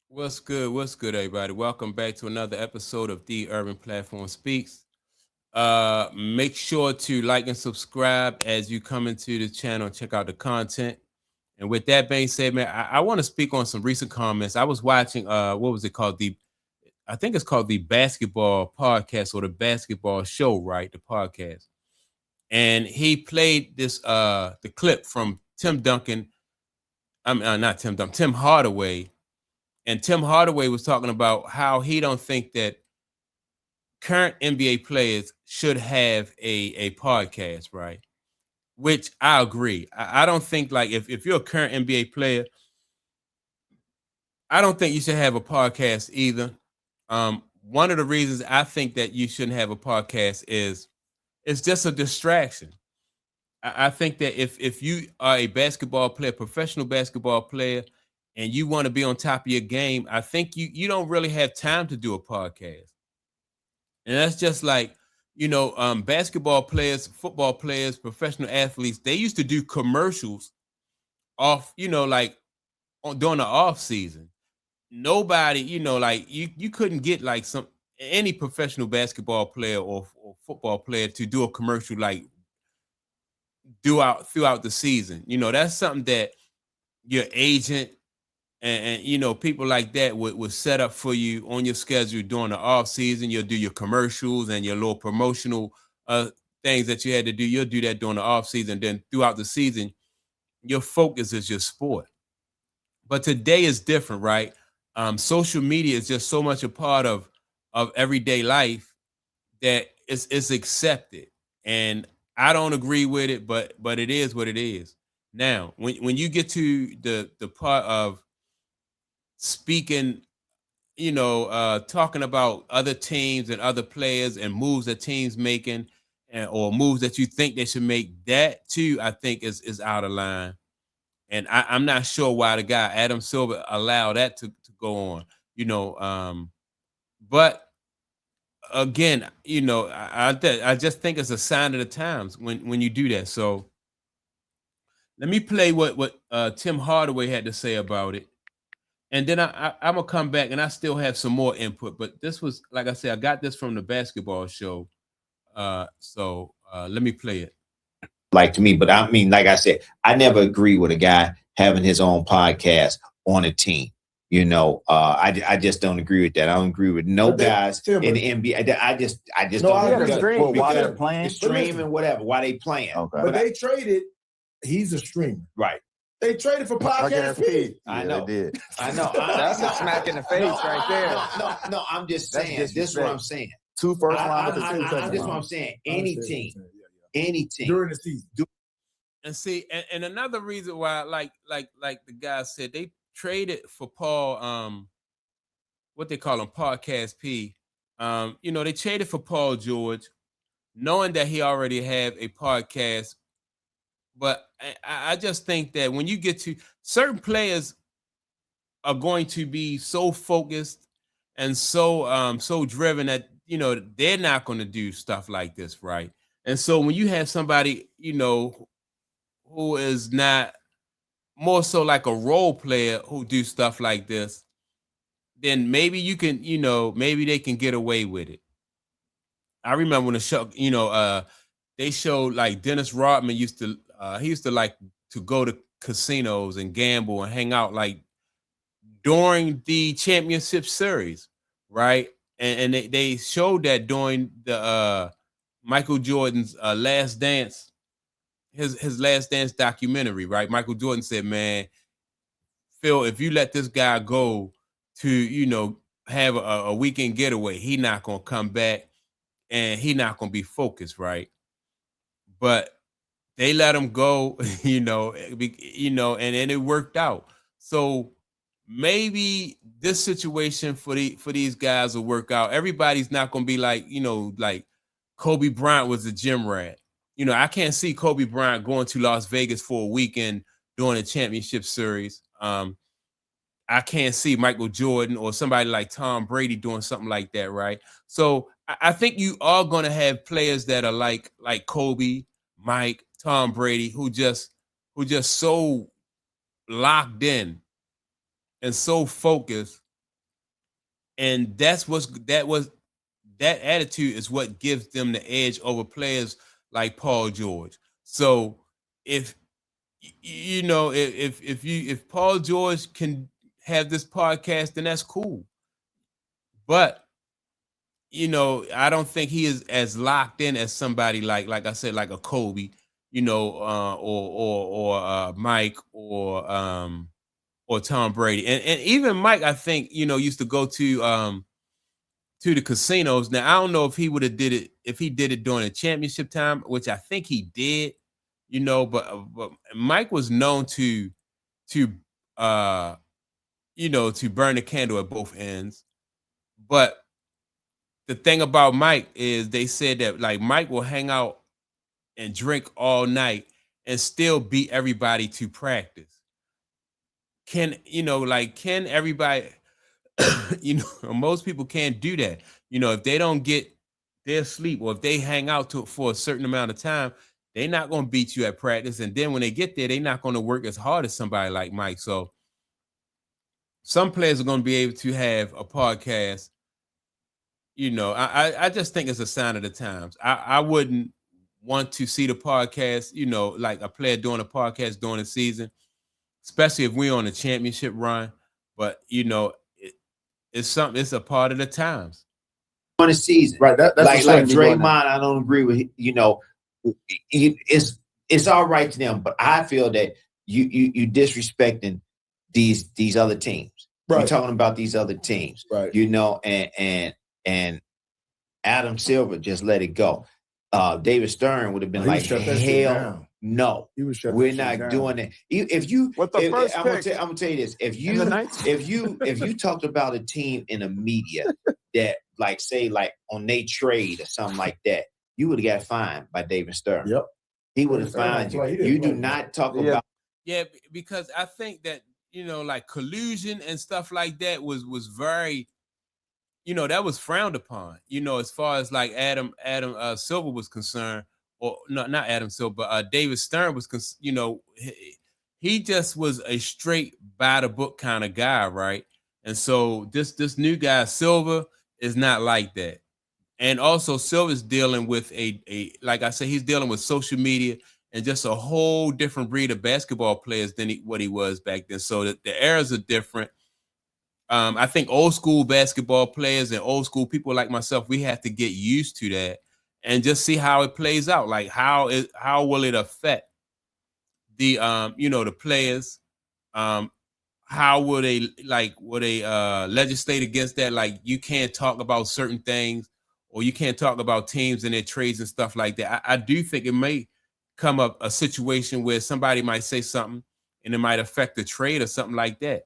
What's good? What's good, everybody? Welcome back to another episode of The Urban Platform Speaks. Make sure to like and subscribe as you come into the channel and check out the content. And with that being said, man, I want to speak on some recent comments. I was watching what was it called? I think it's called the basketball podcast or the basketball show, right? The podcast. And he played this the clip from Tim Duncan. I'm not Tim Duncan, Tim Hardaway. And Tim Hardaway was talking about how he don't think that current NBA players should have a podcast, right? Which I agree. I don't think like if you're a current NBA player, I don't think you should have a podcast either. One of the reasons I think that you shouldn't have a podcast is it's just a distraction. I think that if you are a basketball player, professional basketball player, and you want to be on top of your game, I think you don't really have time to do a podcast. And that's just like, basketball players, football players, professional athletes, they used to do commercials off, like during the off season. Nobody, like you couldn't get like any professional basketball player or football player to do a commercial like throughout the season. That's something that your agent and people like that would set up for you on your schedule during the off season. You'll do your commercials and your little promotional things that you had to do. You'll do that during the off season. Then throughout the season, your focus is your sport. But today is different, right? Social media is just so much a part of everyday life that it's accepted. And I don't agree with it, but it is what it is. Now, when you get to the part of speaking, talking about other teams and other players and moves that teams making or moves that you think they should make, that too, I think is out of line. And I'm not sure why the guy Adam Silver allowed that to go on, but again, I just think it's a sign of the times when you do that. So let me play what Tim Hardaway had to say about it. And then I'm gonna come back and I still have some more input. But this was, like I said, I got this from the basketball show. So let me play it. Like to me, but I mean, like I said, I never agree with a guy having his own podcast on a team. I just don't agree with that. I don't agree with no guys in the NBA. I just No, don't I agree. agree. Well, while Because- they're playing, Streaming, whatever, while they playing. Okay. But they traded. He's a streamer. Right. They traded for podcast P. I Yeah, know. they did. I know. That's a smack in the face right there. No, I'm just That's saying. This is what I'm saying. Two first round with the two That's second what I'm round. saying. I Any understand team, what you're saying. any team. During the season. And see, and another reason why, like the guy said, they traded for Paul, what they call him, Podcast P. They traded for Paul George, knowing that he already have a podcast. But I just think that when you get to certain players are going to be so focused and so driven that they're not going to do stuff like this, right? And so when you have somebody who is not more so like a role player who do stuff like this, then maybe you can, maybe they can get away with it. I remember when the show, they showed like Dennis Rodman he used to like to go to casinos and gamble and hang out like during the championship series, right? And they showed that during the Michael Jordan's Last Dance, his Last Dance documentary, right? Michael Jordan said, "Man, Phil, if you let this guy go to have a weekend getaway, he not gonna come back and he not gonna be focused, right?" But they let him go, and then it worked out. So maybe this situation for these guys will work out. Everybody's not gonna be like like Kobe Bryant was a gym rat. I can't see Kobe Bryant going to Las Vegas for a weekend during a championship series. I can't see Michael Jordan or somebody like Tom Brady doing something like that, right? So I think you are going to have players that are like Kobe, Mike, Tom Brady, who just so locked in and so focused And that attitude is what gives them the edge over players like Paul George. So if if Paul George can have this podcast, then that's cool. But I don't think he is as locked in as somebody like I said, like a Kobe, or Mike or Tom Brady, and even Mike, I think used to go to the casinos. Now I don't know if he would have did it if he did it during the championship time, which I think he did. But Mike was known to to burn the candle at both ends. But the thing about Mike is they said that like Mike will hang out and drink all night and still beat everybody to practice. Can everybody most people can't do that. If they don't get their sleep or if they hang out for a certain amount of time, they're not going to beat you at practice. And then when they get there, they're not going to work as hard as somebody like Mike. So some players are going to be able to have a podcast. I just think it's a sign of the times. I wouldn't want to see the podcast, like a player doing a podcast during the season, especially if we're on a championship run. But it's something. It's a part of the times. On a season, right? That's like Draymond. I don't agree with. It's all right to them, but I feel that you disrespecting these other teams. Right. You're talking about these other teams, right? And Adam Silver just let it go. David Stern would have been like, hell no, we're not doing it. If you, I'm gonna tell you this: if you talked about a team in the media that, like, say, like on they trade or something like that, you would have got fined by David Stern. Yep, he would have fined you. You do not talk about. Yeah, because I think that like collusion and stuff like that was very. That was frowned upon, as far as like Adam Silver was concerned, or not Adam Silver, but David Stern was, he just was a straight by the book kind of guy, right? And so this new guy, Silver, is not like that. And also Silver's dealing with a like I said, he's dealing with social media and just a whole different breed of basketball players than what he was back then. So the eras are different. I think old school basketball players and old school people like myself, we have to get used to that and just see how it plays out. Like how will it affect the the players? How will they legislate against that? Like you can't talk about certain things, or you can't talk about teams and their trades and stuff like that. I do think it may come up a situation where somebody might say something and it might affect the trade or something like that.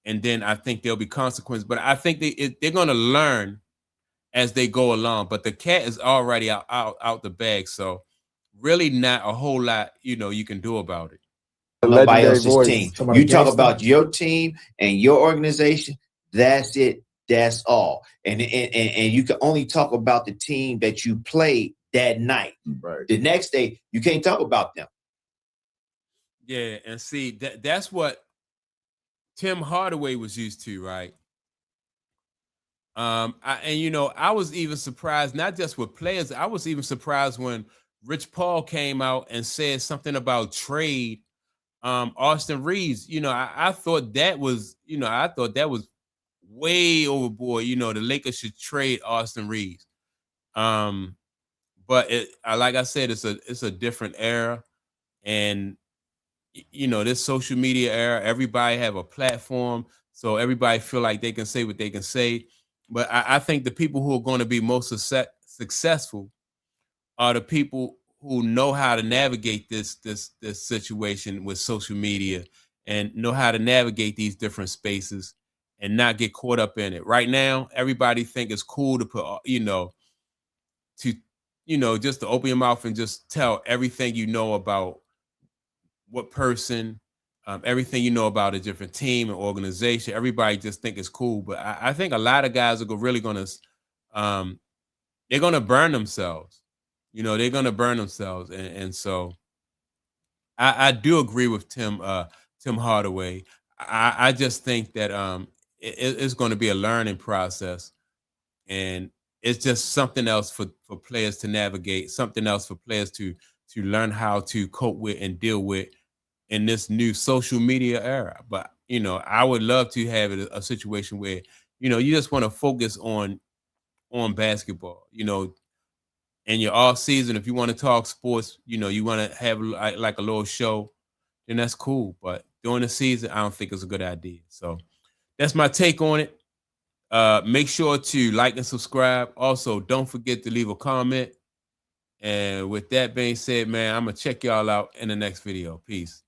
And then I think there'll be consequences. But I think they're going to learn as they go along. But the cat is already out the bag. So really not a whole lot, you can do about it. Nobody else's team. You talk about your team and your organization. That's it. That's all. And you can only talk about the team that you played that night. Right. The next day, you can't talk about them. Yeah, and see that's what Tim Hardaway was used to, right? I was even surprised, not just with players. I was even surprised when Rich Paul came out and said something about trade Austin Reeves. I thought that was, way overboard. The Lakers should trade Austin Reeves. But like I said, it's a different era, and this social media era, everybody have a platform, so everybody feel like they can say what they can say. But I think the people who are going to be most successful are the people who know how to navigate this situation with social media and know how to navigate these different spaces and not get caught up in it. Right now, everybody think it's cool to put, just to open your mouth and just tell everything about what person, everything about a different team and organization. Everybody just think it's cool, but I think a lot of guys are really going to, they're going to burn themselves. They're going to burn themselves, and so I do agree with Tim Hardaway. I just think that it's going to be a learning process, and it's just something else for players to navigate, something else for players to learn how to cope with and deal with in this new social media era. But I would love to have it a situation where you just want to focus on basketball. In your off season, if you want to talk sports, you want to have like a little show, then that's cool. But during the season, I don't think it's a good idea. So that's my take on it. Make sure to like and subscribe. Also, don't forget to leave a comment. And with that being said, man, I'm going to check y'all out in the next video. Peace.